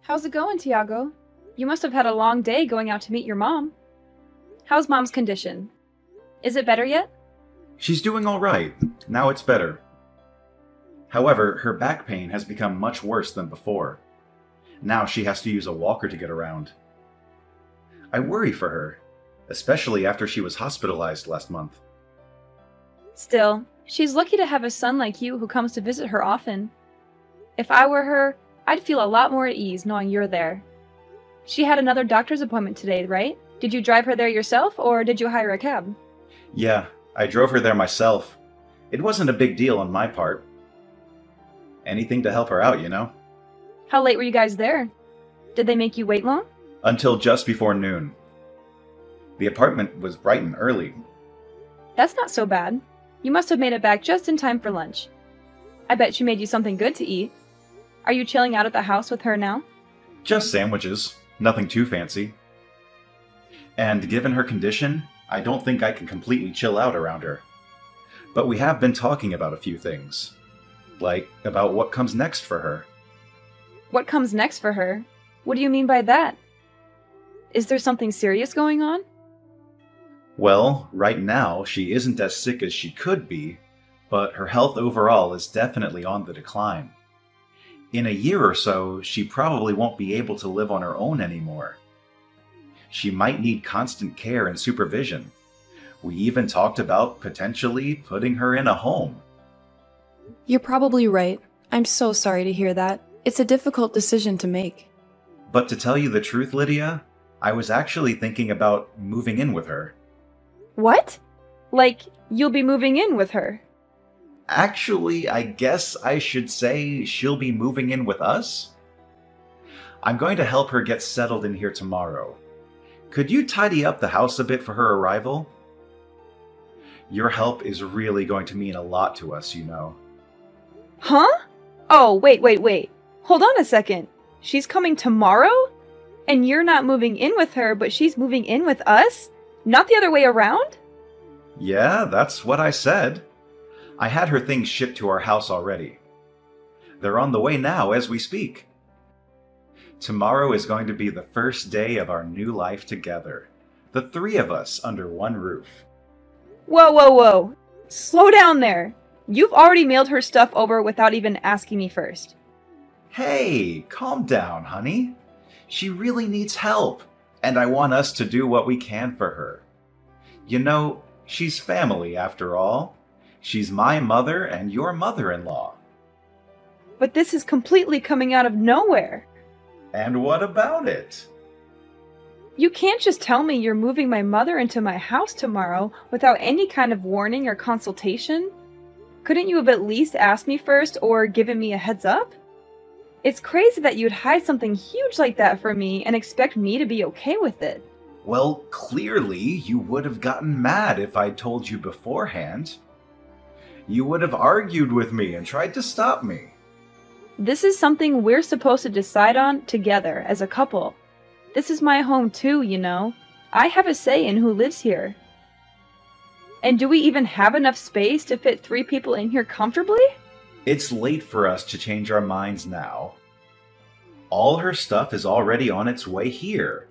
How's it going, Tiago? You must have had a long day going out to meet your mom. How's Mom's condition? Is it better yet? She's doing all right. Now it's better. However, her back pain has become much worse than before. Now she has to use a walker to get around. I worry for her, especially after she was hospitalized last month. Still, she's lucky to have a son like you who comes to visit her often. If I were her, I'd feel a lot more at ease knowing you're there. She had another doctor's appointment today, right? Did you drive her there yourself, or did you hire a cab? Yeah, I drove her there myself. It wasn't a big deal on my part. Anything to help her out, you know? How late were you guys there? Did they make you wait long? Until just before noon. The apartment was bright and early. That's not so bad. You must have made it back just in time for lunch. I bet she made you something good to eat. Are you chilling out at the house with her now? Just sandwiches. Nothing too fancy. And given her condition, I don't think I can completely chill out around her. But we have been talking about a few things. Like, about what comes next for her. What comes next for her? What do you mean by that? Is there something serious going on? Well, right now, she isn't as sick as she could be, but her health overall is definitely on the decline. In a year or so, she probably won't be able to live on her own anymore. She might need constant care and supervision. We even talked about potentially putting her in a home. You're probably right. I'm so sorry to hear that. It's a difficult decision to make. But to tell you the truth, Lydia, I was actually thinking about moving in with her. What? Like, you'll be moving in with her? Actually, I guess I should say she'll be moving in with us? I'm going to help her get settled in here tomorrow. Could you tidy up the house a bit for her arrival? Your help is really going to mean a lot to us, you know. Huh? Oh, wait. Hold on a second. She's coming tomorrow? And you're not moving in with her, but she's moving in with us? Not the other way around? Yeah, that's what I said. I had her things shipped to our house already. They're on the way now as we speak. Tomorrow is going to be the first day of our new life together. The three of us under one roof. Whoa. Slow down there. You've already mailed her stuff over without even asking me first. Hey, calm down, honey. She really needs help, and I want us to do what we can for her. You know, she's family after all. She's my mother and your mother-in-law. But this is completely coming out of nowhere. And what about it? You can't just tell me you're moving my mother into my house tomorrow without any kind of warning or consultation. Couldn't you have at least asked me first or given me a heads up? It's crazy that you'd hide something huge like that from me and expect me to be okay with it. Well, clearly you would have gotten mad if I'd told you beforehand. You would have argued with me and tried to stop me. This is something we're supposed to decide on together as a couple. This is my home too, you know. I have a say in who lives here. And do we even have enough space to fit 3 people in here comfortably? It's late for us to change our minds now. All her stuff is already on its way here.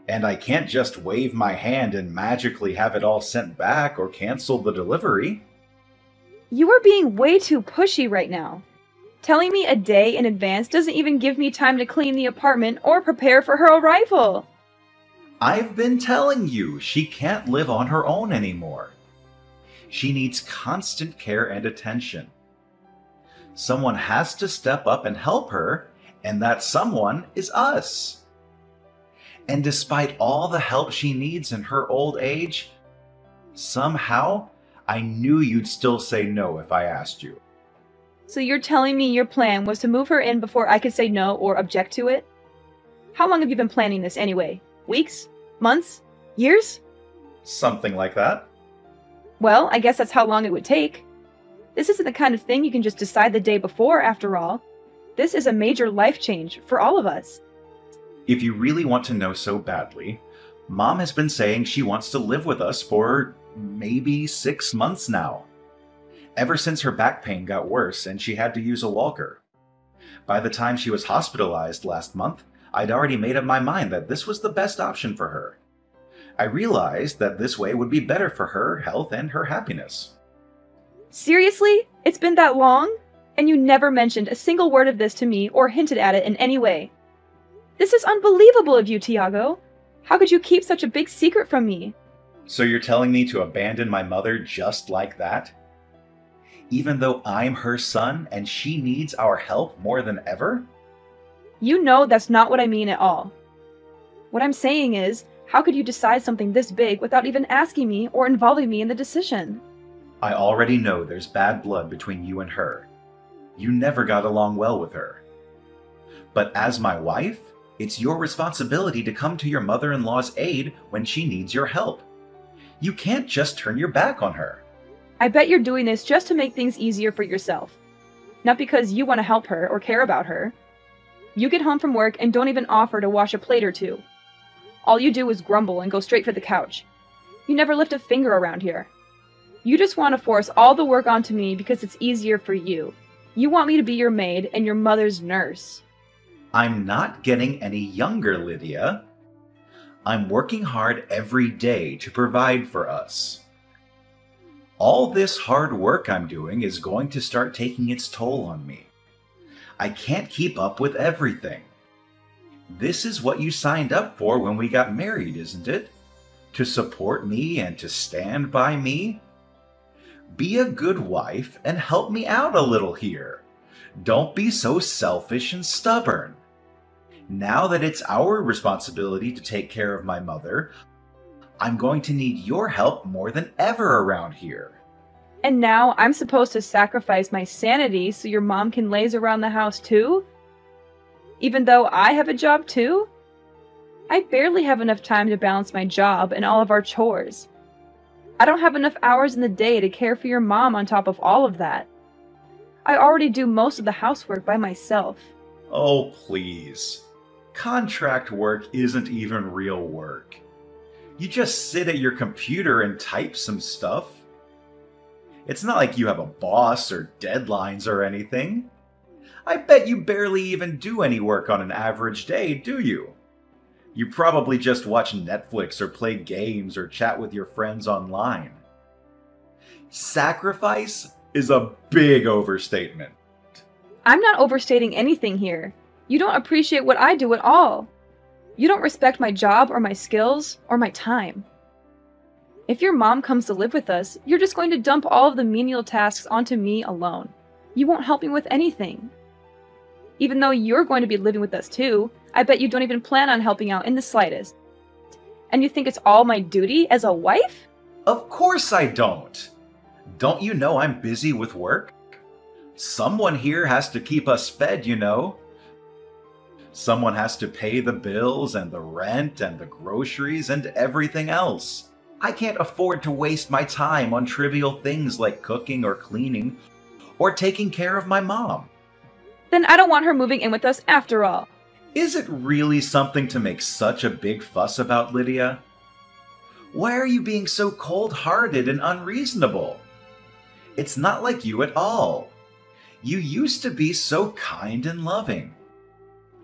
And I can't just wave my hand and magically have it all sent back or cancel the delivery. You are being way too pushy right now. Telling me a day in advance doesn't even give me time to clean the apartment or prepare for her arrival. I've been telling you, she can't live on her own anymore. She needs constant care and attention. Someone has to step up and help her, and that someone is us. And despite all the help she needs in her old age, somehow, I knew you'd still say no if I asked you. So you're telling me your plan was to move her in before I could say no or object to it? How long have you been planning this anyway? Weeks? Months? Years? Something like that. Well, I guess that's how long it would take. This isn't the kind of thing you can just decide the day before, after all. This is a major life change for all of us. If you really want to know so badly, Mom has been saying she wants to live with us for maybe 6 months now. Ever since her back pain got worse and she had to use a walker. By the time she was hospitalized last month, I'd already made up my mind that this was the best option for her. I realized that this way would be better for her health and her happiness. Seriously? It's been that long? And you never mentioned a single word of this to me or hinted at it in any way. This is unbelievable of you, Tiago. How could you keep such a big secret from me? So you're telling me to abandon my mother just like that? Even though I'm her son and she needs our help more than ever? You know that's not what I mean at all. What I'm saying is, how could you decide something this big without even asking me or involving me in the decision? I already know there's bad blood between you and her. You never got along well with her. But as my wife, it's your responsibility to come to your mother-in-law's aid when she needs your help. You can't just turn your back on her. I bet you're doing this just to make things easier for yourself. Not because you want to help her or care about her. You get home from work and don't even offer to wash a plate or two. All you do is grumble and go straight for the couch. You never lift a finger around here. You just want to force all the work onto me because it's easier for you. You want me to be your maid and your mother's nurse. I'm not getting any younger, Lydia. I'm working hard every day to provide for us. All this hard work I'm doing is going to start taking its toll on me. I can't keep up with everything. This is what you signed up for when we got married, isn't it? To support me and to stand by me? Be a good wife and help me out a little here. Don't be so selfish and stubborn. Now that it's our responsibility to take care of my mother, I'm going to need your help more than ever around here. And now I'm supposed to sacrifice my sanity so your mom can laze around the house too? Even though I have a job too? I barely have enough time to balance my job and all of our chores. I don't have enough hours in the day to care for your mom on top of all of that. I already do most of the housework by myself. Oh, please. Contract work isn't even real work. You just sit at your computer and type some stuff. It's not like you have a boss or deadlines or anything. I bet you barely even do any work on an average day, do you? You probably just watch Netflix or play games or chat with your friends online. Sacrifice is a big overstatement. I'm not overstating anything here. You don't appreciate what I do at all. You don't respect my job or my skills or my time. If your mom comes to live with us, you're just going to dump all of the menial tasks onto me alone. You won't help me with anything. Even though you're going to be living with us too, I bet you don't even plan on helping out in the slightest. And you think it's all my duty as a wife? Of course I don't. Don't you know I'm busy with work? Someone here has to keep us fed, you know. Someone has to pay the bills and the rent and the groceries and everything else. I can't afford to waste my time on trivial things like cooking or cleaning or taking care of my mom. Then I don't want her moving in with us after all. Is it really something to make such a big fuss about, Lydia? Why are you being so cold-hearted and unreasonable? It's not like you at all. You used to be so kind and loving.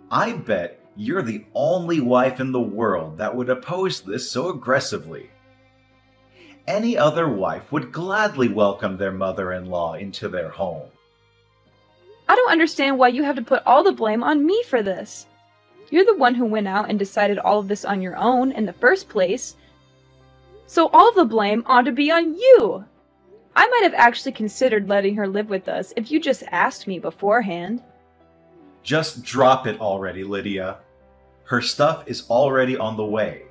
I bet you're the only wife in the world that would oppose this so aggressively. Any other wife would gladly welcome their mother-in-law into their home. I don't understand why you have to put all the blame on me for this. You're the one who went out and decided all of this on your own in the first place. So all of the blame ought to be on you. I might have actually considered letting her live with us if you just asked me beforehand. Just drop it already, Lydia. Her stuff is already on the way.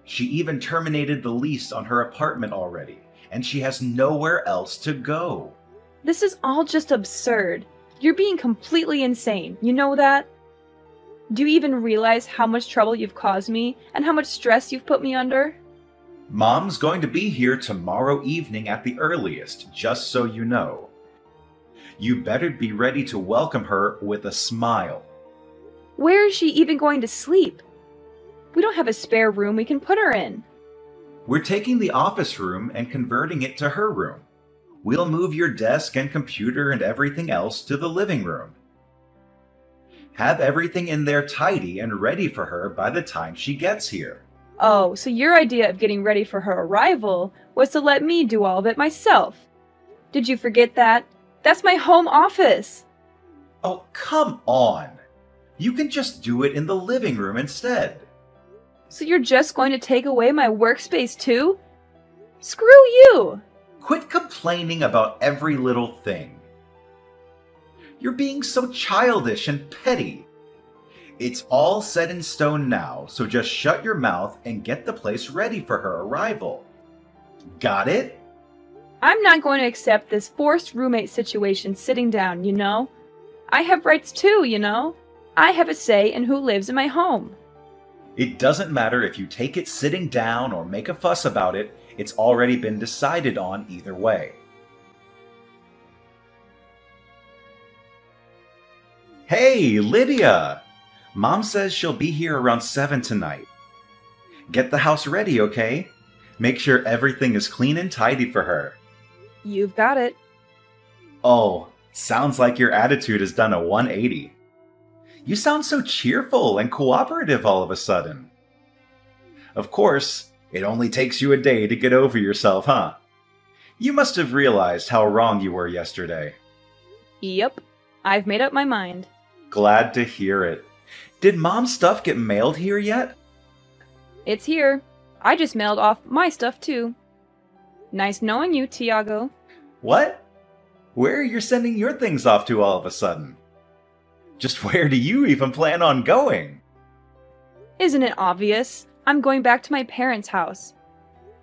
She even terminated the lease on her apartment already, and she has nowhere else to go. This is all just absurd. You're being completely insane, you know that? Do you even realize how much trouble you've caused me and how much stress you've put me under? Mom's going to be here tomorrow evening at the earliest, just so you know. You better be ready to welcome her with a smile. Where is she even going to sleep? We don't have a spare room we can put her in. We're taking the office room and converting it to her room. We'll move your desk and computer and everything else to the living room. Have everything in there tidy and ready for her by the time she gets here. Oh, so your idea of getting ready for her arrival was to let me do all of it myself. Did you forget that? That's my home office. Oh, come on. You can just do it in the living room instead. So you're just going to take away my workspace too? Screw you! Quit complaining about every little thing. You're being so childish and petty. It's all set in stone now, so just shut your mouth and get the place ready for her arrival. Got it? I'm not going to accept this forced roommate situation sitting down, you know? I have rights too, you know? I have a say in who lives in my home. It doesn't matter if you take it sitting down or make a fuss about it, it's already been decided on either way. Hey, Lydia! Mom says she'll be here around 7 tonight. Get the house ready, okay? Make sure everything is clean and tidy for her. You've got it. Oh, sounds like your attitude has done a 180. You sound so cheerful and cooperative all of a sudden. Of course, it only takes you a day to get over yourself, huh? You must have realized how wrong you were yesterday. Yep, I've made up my mind. Glad to hear it. Did Mom's stuff get mailed here yet? It's here. I just mailed off my stuff too. Nice knowing you, Tiago. What? Where are you sending your things off to all of a sudden? Just where do you even plan on going? Isn't it obvious? I'm going back to my parents' house.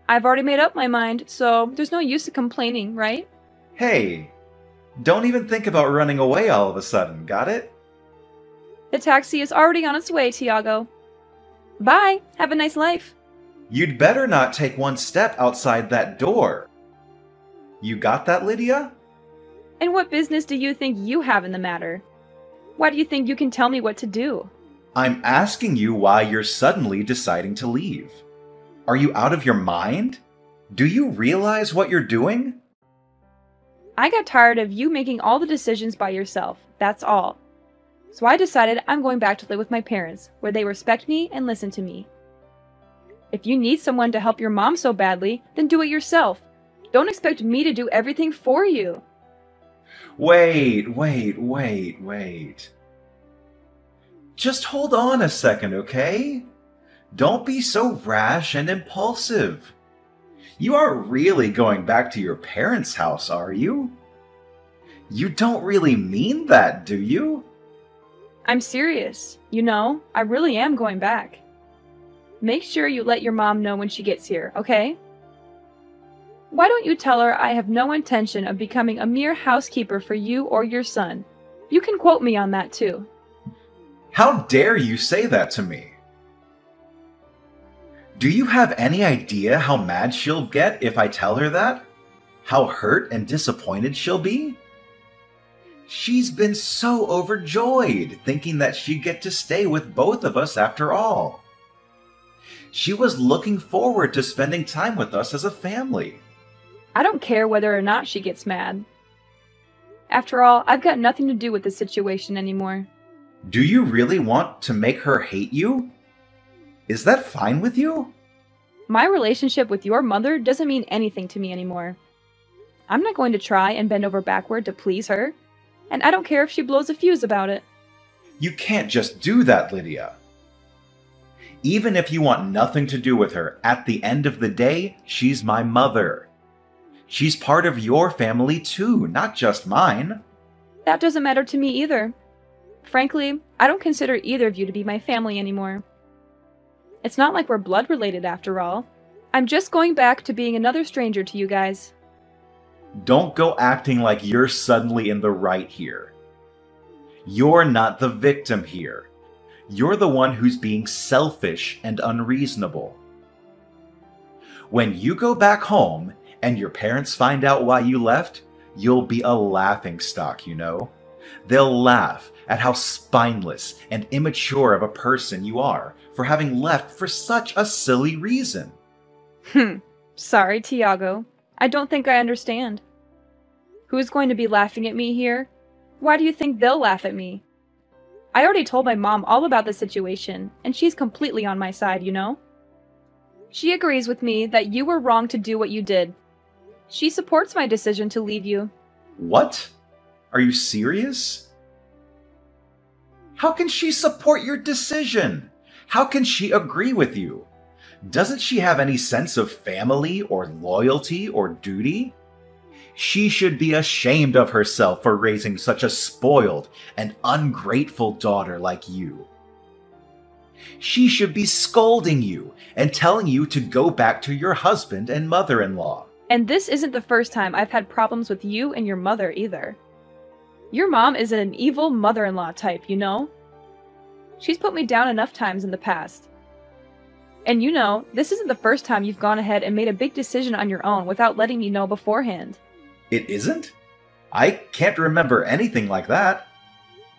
I've already made up my mind, so there's no use in complaining, right? Hey, don't even think about running away all of a sudden, got it? The taxi is already on its way, Tiago. Bye. Have a nice life. You'd better not take one step outside that door. You got that, Lydia? And what business do you think you have in the matter? Why do you think you can tell me what to do? I'm asking you why you're suddenly deciding to leave. Are you out of your mind? Do you realize what you're doing? I got tired of you making all the decisions by yourself, that's all. So I decided I'm going back to live with my parents, where they respect me and listen to me. If you need someone to help your mom so badly, then do it yourself. Don't expect me to do everything for you. Wait. Just hold on a second, okay? Don't be so rash and impulsive. You aren't really going back to your parents' house, are you? You don't really mean that, do you? I'm serious. You know, I really am going back. Make sure you let your mom know when she gets here, okay? Why don't you tell her I have no intention of becoming a mere housekeeper for you or your son? You can quote me on that too. How dare you say that to me? Do you have any idea how mad she'll get if I tell her that? How hurt and disappointed she'll be? She's been so overjoyed, thinking that she'd get to stay with both of us after all. She was looking forward to spending time with us as a family. I don't care whether or not she gets mad. After all, I've got nothing to do with the situation anymore. Do you really want to make her hate you? Is that fine with you? My relationship with your mother doesn't mean anything to me anymore. I'm not going to try and bend over backward to please her, and I don't care if she blows a fuse about it. You can't just do that, Lydia. Even if you want nothing to do with her, at the end of the day, she's my mother. She's part of your family too, not just mine. That doesn't matter to me either. Frankly, I don't consider either of you to be my family anymore. It's not like we're blood related after all. I'm just going back to being another stranger to you guys. Don't go acting like you're suddenly in the right here. You're not the victim here. You're the one who's being selfish and unreasonable. When you go back home and your parents find out why you left, you'll be a laughingstock, you know? They'll laugh at how spineless and immature of a person you are for having left for such a silly reason. Sorry, Tiago. I don't think I understand. Who's going to be laughing at me here? Why do you think they'll laugh at me? I already told my mom all about the situation, and she's completely on my side, you know? She agrees with me that you were wrong to do what you did. She supports my decision to leave you. What? Are you serious? How can she support your decision? How can she agree with you? Doesn't she have any sense of family or loyalty or duty? She should be ashamed of herself for raising such a spoiled and ungrateful daughter like you. She should be scolding you and telling you to go back to your husband and mother-in-law. And this isn't the first time I've had problems with you and your mother either. Your mom is an evil mother-in-law type, you know? She's put me down enough times in the past. And you know, this isn't the first time you've gone ahead and made a big decision on your own without letting me know beforehand. It isn't? I can't remember anything like that.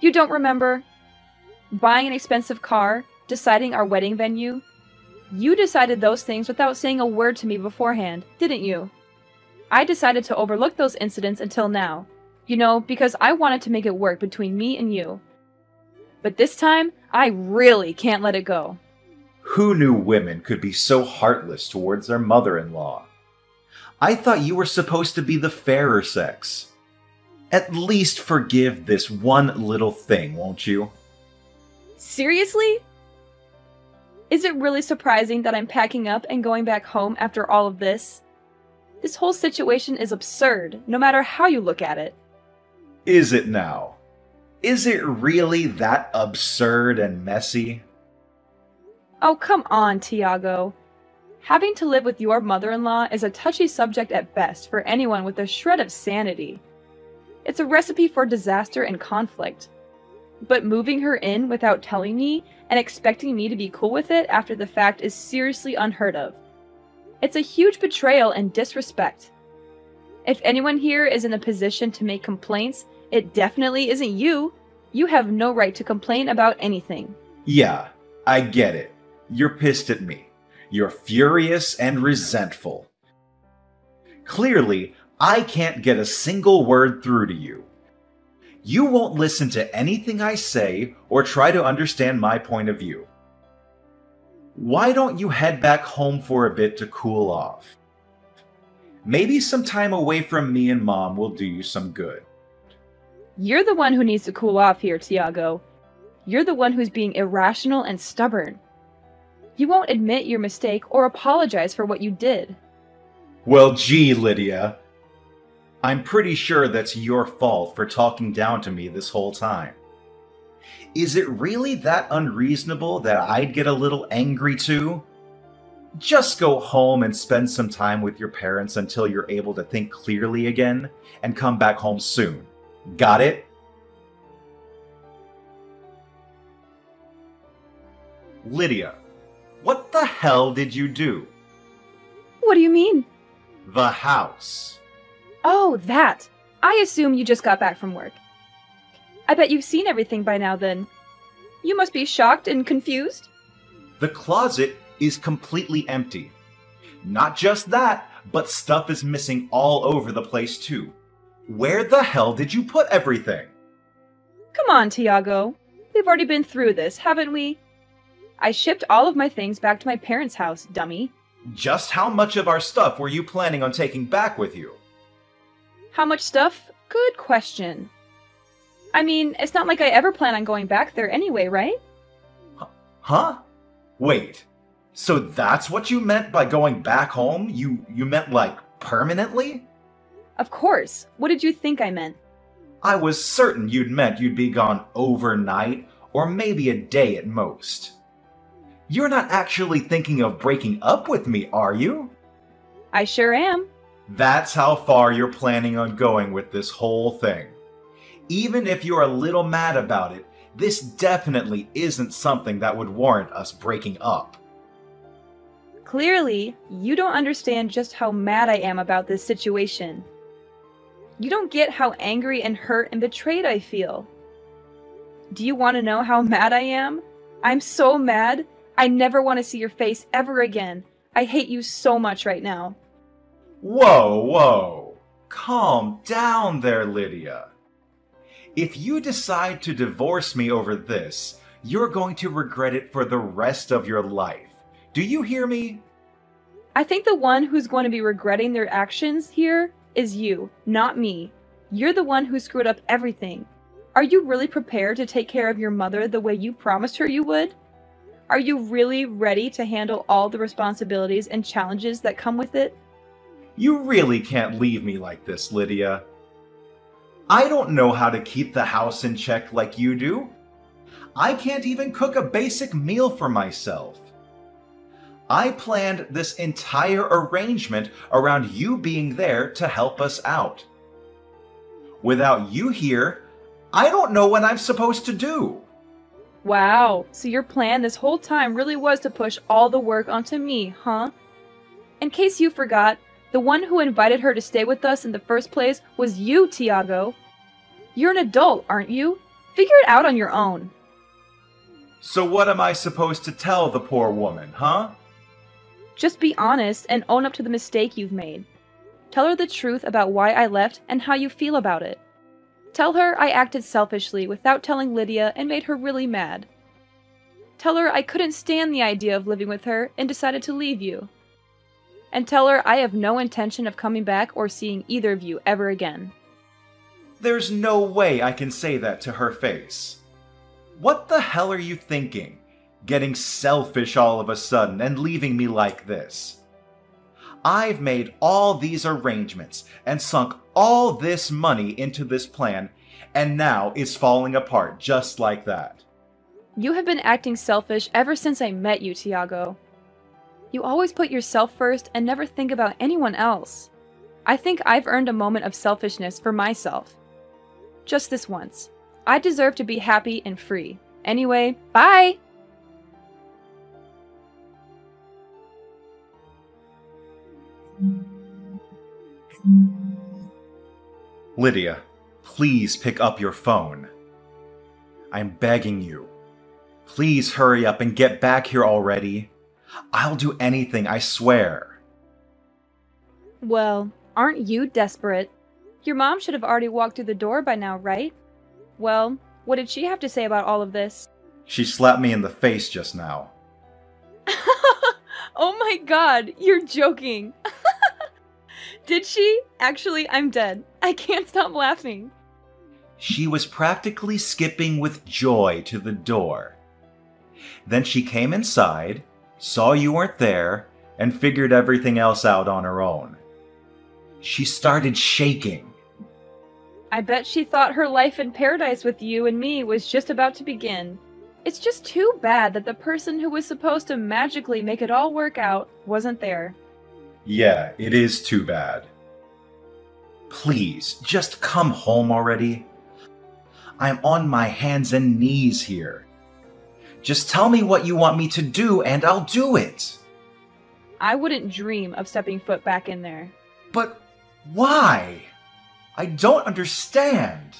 You don't remember? Buying an expensive car, deciding our wedding venue? You decided those things without saying a word to me beforehand, didn't you? I decided to overlook those incidents until now. You know, because I wanted to make it work between me and you. But this time, I really can't let it go. Who knew women could be so heartless towards their mother-in-law? I thought you were supposed to be the fairer sex. At least forgive this one little thing, won't you? Seriously? Is it really surprising that I'm packing up and going back home after all of this? This whole situation is absurd, no matter how you look at it. Is it now? Is it really that absurd and messy? Oh, come on, Tiago. Having to live with your mother-in-law is a touchy subject at best for anyone with a shred of sanity. It's a recipe for disaster and conflict. But moving her in without telling me and expecting me to be cool with it after the fact is seriously unheard of. It's a huge betrayal and disrespect. If anyone here is in a position to make complaints, it definitely isn't you. You have no right to complain about anything. Yeah, I get it. You're pissed at me. You're furious and resentful. Clearly, I can't get a single word through to you. You won't listen to anything I say or try to understand my point of view. Why don't you head back home for a bit to cool off? Maybe some time away from me and Mom will do you some good. You're the one who needs to cool off here, Tiago. You're the one who's being irrational and stubborn. You won't admit your mistake or apologize for what you did. Well, gee, Lydia. I'm pretty sure that's your fault for talking down to me this whole time. Is it really that unreasonable that I'd get a little angry too? Just go home and spend some time with your parents until you're able to think clearly again, and come back home soon. Got it? Lydia, what the hell did you do? What do you mean? The house. Oh, that! I assume you just got back from work. I bet you've seen everything by now then. You must be shocked and confused. The closet is completely empty. Not just that, but stuff is missing all over the place too. Where the hell did you put everything? Come on, Tiago. We've already been through this, haven't we? I shipped all of my things back to my parents' house, dummy. Just how much of our stuff were you planning on taking back with you? How much stuff? Good question. I mean, it's not like I ever plan on going back there anyway, right? Huh? Wait. So that's what you meant by going back home? You meant like permanently? Of course. What did you think I meant? I was certain you'd meant you'd be gone overnight, or maybe a day at most. You're not actually thinking of breaking up with me, are you? I sure am. That's how far you're planning on going with this whole thing. Even if you're a little mad about it, this definitely isn't something that would warrant us breaking up. Clearly, you don't understand just how mad I am about this situation. You don't get how angry and hurt and betrayed I feel. Do you want to know how mad I am? I'm so mad. I never want to see your face ever again. I hate you so much right now. Whoa, whoa. Calm down there, Lydia. If you decide to divorce me over this, you're going to regret it for the rest of your life. Do you hear me? I think the one who's going to be regretting their actions here is you, not me. You're the one who screwed up everything. Are you really prepared to take care of your mother the way you promised her you would? Are you really ready to handle all the responsibilities and challenges that come with it? You really can't leave me like this, Lydia. I don't know how to keep the house in check like you do. I can't even cook a basic meal for myself. I planned this entire arrangement around you being there to help us out. Without you here, I don't know what I'm supposed to do. Wow, so your plan this whole time really was to push all the work onto me, huh? In case you forgot, the one who invited her to stay with us in the first place was you, Tiago. You're an adult, aren't you? Figure it out on your own. So what am I supposed to tell the poor woman, huh? Just be honest and own up to the mistake you've made. Tell her the truth about why I left and how you feel about it. Tell her I acted selfishly without telling Lydia and made her really mad. Tell her I couldn't stand the idea of living with her and decided to leave you. And tell her I have no intention of coming back or seeing either of you ever again. There's no way I can say that to her face. What the hell are you thinking? Getting selfish all of a sudden and leaving me like this? I've made all these arrangements and sunk all this money into this plan, and now it's falling apart just like that. You have been acting selfish ever since I met you, Tiago. You always put yourself first and never think about anyone else. I think I've earned a moment of selfishness for myself. Just this once. I deserve to be happy and free. Anyway, bye! Lydia, please pick up your phone. I'm begging you. Please hurry up and get back here already. I'll do anything, I swear. Well, aren't you desperate? Your mom should have already walked through the door by now, right? Well, what did she have to say about all of this? She slapped me in the face just now. Oh my god, you're joking. Did she? Actually, I'm dead. I can't stop laughing. She was practically skipping with joy to the door. Then she came inside, saw you weren't there, and figured everything else out on her own. She started shaking. I bet she thought her life in paradise with you and me was just about to begin. It's just too bad that the person who was supposed to magically make it all work out wasn't there. Yeah, it is too bad. Please, just come home already. I'm on my hands and knees here. Just tell me what you want me to do and I'll do it. I wouldn't dream of stepping foot back in there. But why? I don't understand.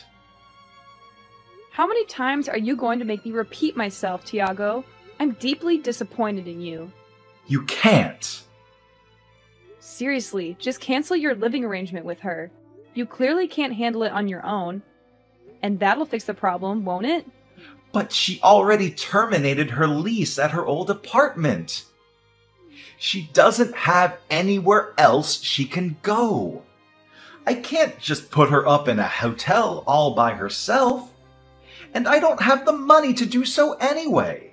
How many times are you going to make me repeat myself, Tiago? I'm deeply disappointed in you. You can't. Seriously, just cancel your living arrangement with her. You clearly can't handle it on your own. And that'll fix the problem, won't it? But she already terminated her lease at her old apartment. She doesn't have anywhere else she can go. I can't just put her up in a hotel all by herself. And I don't have the money to do so anyway.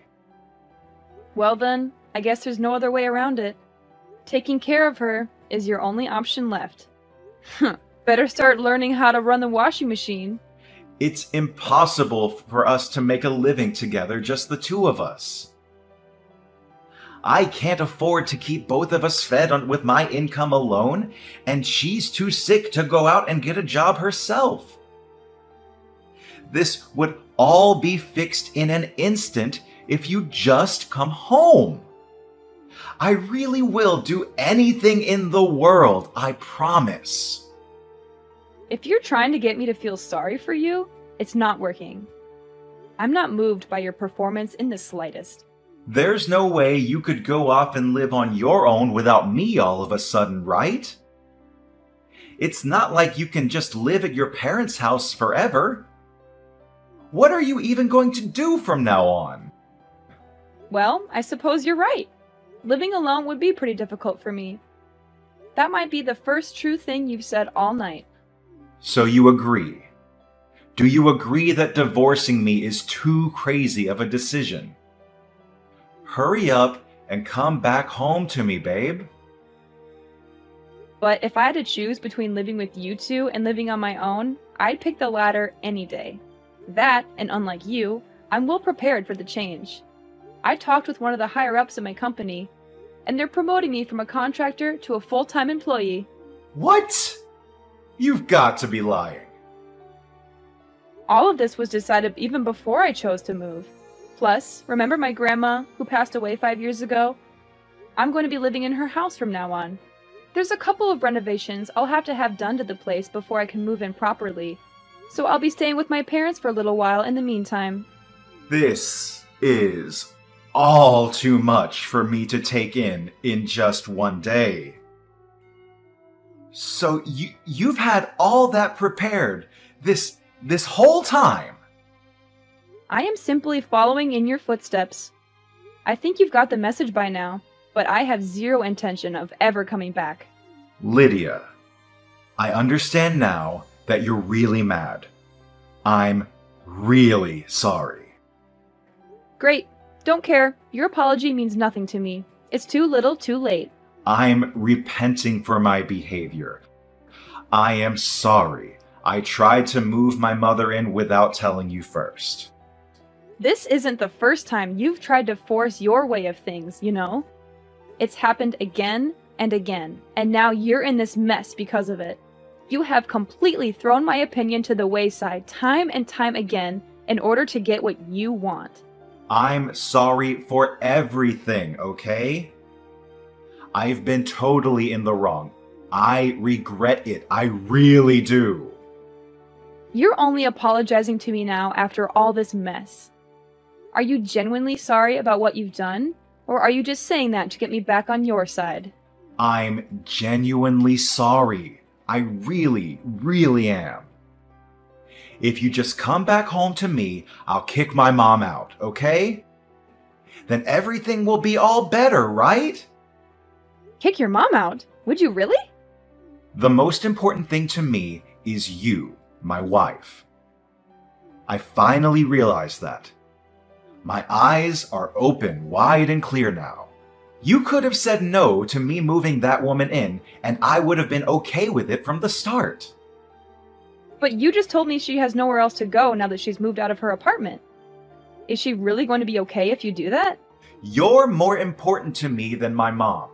Well then, I guess there's no other way around it. Taking care of her is your only option left. Better start learning how to run the washing machine. It's impossible for us to make a living together, just the two of us. I can't afford to keep both of us fed with my income alone, and she's too sick to go out and get a job herself. This would all be fixed in an instant if you just come home. I really will do anything in the world, I promise. If you're trying to get me to feel sorry for you, it's not working. I'm not moved by your performance in the slightest. There's no way you could go off and live on your own without me all of a sudden, right? It's not like you can just live at your parents' house forever. What are you even going to do from now on? Well, I suppose you're right. Living alone would be pretty difficult for me. That might be the first true thing you've said all night. So you agree? Do you agree that divorcing me is too crazy of a decision? Hurry up and come back home to me, babe. But if I had to choose between living with you two and living on my own, I'd pick the latter any day. That, and unlike you, I'm well prepared for the change. I talked with one of the higher-ups in my company, and they're promoting me from a contractor to a full-time employee. What? You've got to be lying. All of this was decided even before I chose to move. Plus, remember my grandma, who passed away 5 years ago? I'm going to be living in her house from now on. There's a couple of renovations I'll have to have done to the place before I can move in properly, so I'll be staying with my parents for a little while in the meantime. This is all too much for me to take in just one day. So you've had all that prepared this whole time? I am simply following in your footsteps. I think you've got the message by now, but I have zero intention of ever coming back. Lydia, I understand now that you're really mad. I'm really sorry. Great. Don't care. Your apology means nothing to me. It's too little, too late. I'm repenting for my behavior. I am sorry. I tried to move my mother in without telling you first. This isn't the first time you've tried to force your way of things, you know? It's happened again and again, and now you're in this mess because of it. You have completely thrown my opinion to the wayside time and time again in order to get what you want. I'm sorry for everything, okay? I've been totally in the wrong. I regret it. I really do. You're only apologizing to me now after all this mess. Are you genuinely sorry about what you've done, or are you just saying that to get me back on your side? I'm genuinely sorry. I really, really am. If you just come back home to me, I'll kick my mom out, okay? Then everything will be all better, right? Kick your mom out? Would you really? The most important thing to me is you, my wife. I finally realized that. My eyes are open wide and clear now. You could have said no to me moving that woman in, and I would have been okay with it from the start. But you just told me she has nowhere else to go now that she's moved out of her apartment. Is she really going to be okay if you do that? You're more important to me than my mom.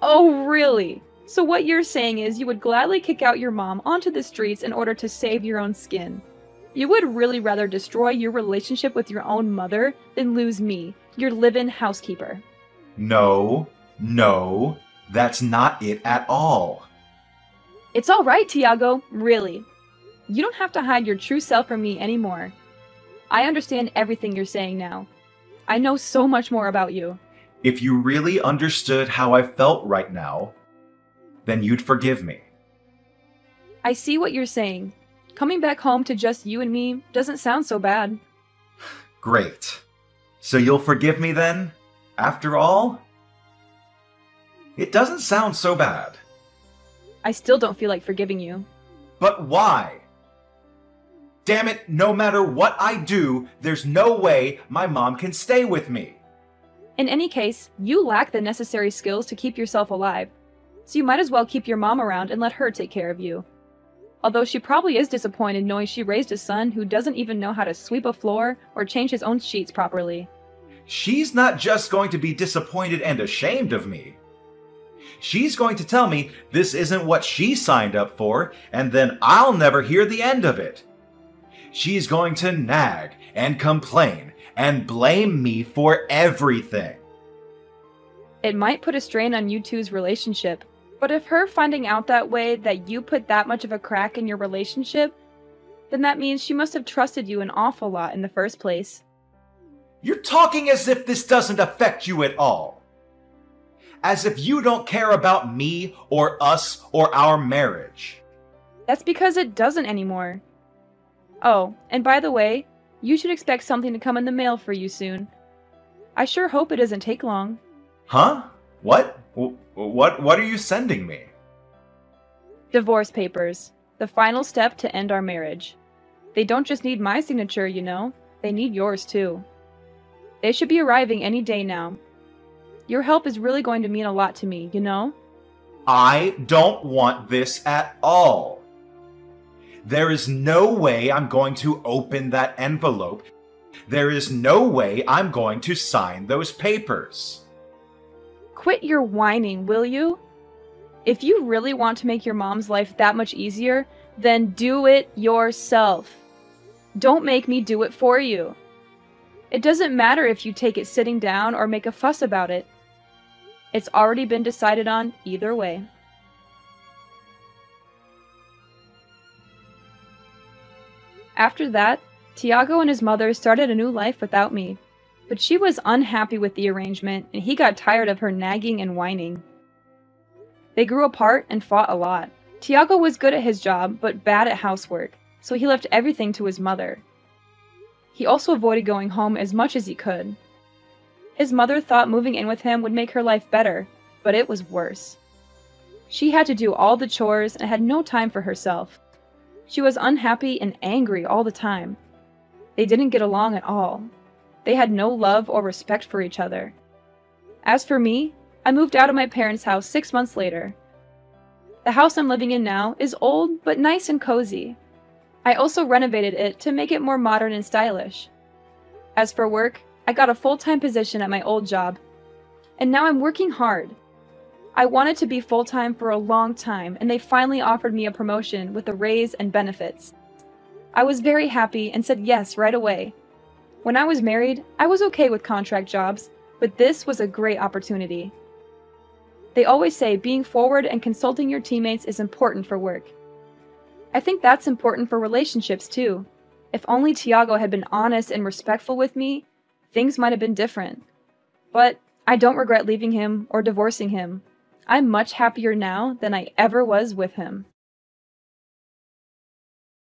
Oh, really? So what you're saying is you would gladly kick out your mom onto the streets in order to save your own skin. You would really rather destroy your relationship with your own mother than lose me, your live-in housekeeper. No, that's not it at all. It's all right, Tiago, really. You don't have to hide your true self from me anymore. I understand everything you're saying now. I know so much more about you. If you really understood how I felt right now, then you'd forgive me. I see what you're saying. Coming back home to just you and me doesn't sound so bad. Great. So you'll forgive me then? After all? It doesn't sound so bad. I still don't feel like forgiving you. But why? Damn it, no matter what I do, there's no way my mom can stay with me. In any case, you lack the necessary skills to keep yourself alive, so you might as well keep your mom around and let her take care of you. Although she probably is disappointed knowing she raised a son who doesn't even know how to sweep a floor or change his own sheets properly. She's not just going to be disappointed and ashamed of me. She's going to tell me this isn't what she signed up for, and then I'll never hear the end of it. She's going to nag and complain and blame me for everything. It might put a strain on you two's relationship, but if her finding out that way that you put that much of a crack in your relationship, then that means she must have trusted you an awful lot in the first place. You're talking as if this doesn't affect you at all. As if you don't care about me or us or our marriage. That's because it doesn't anymore. Oh, and by the way, you should expect something to come in the mail for you soon. I sure hope it doesn't take long. Huh? What? What are you sending me? Divorce papers. The final step to end our marriage. They don't just need my signature, you know. They need yours too. They should be arriving any day now. Your help is really going to mean a lot to me, you know? I don't want this at all. There is no way I'm going to open that envelope. There is no way I'm going to sign those papers. Quit your whining, will you? If you really want to make your mom's life that much easier, then do it yourself. Don't make me do it for you. It doesn't matter if you take it sitting down or make a fuss about it. It's already been decided on either way. After that, Tiago and his mother started a new life without me, but she was unhappy with the arrangement and he got tired of her nagging and whining. They grew apart and fought a lot. Tiago was good at his job, but bad at housework, so he left everything to his mother. He also avoided going home as much as he could. His mother thought moving in with him would make her life better, but it was worse. She had to do all the chores and had no time for herself. She was unhappy and angry all the time. They didn't get along at all. They had no love or respect for each other. As for me, I moved out of my parents' house 6 months later. The house I'm living in now is old but nice and cozy. I also renovated it to make it more modern and stylish. As for work, I got a full-time position at my old job, and now I'm working hard. I wanted to be full-time for a long time, and they finally offered me a promotion with a raise and benefits. I was very happy and said yes right away. When I was married, I was okay with contract jobs, but this was a great opportunity. They always say being forward and consulting your teammates is important for work. I think that's important for relationships too. If only Tiago had been honest and respectful with me, things might have been different. But I don't regret leaving him or divorcing him. I'm much happier now than I ever was with him.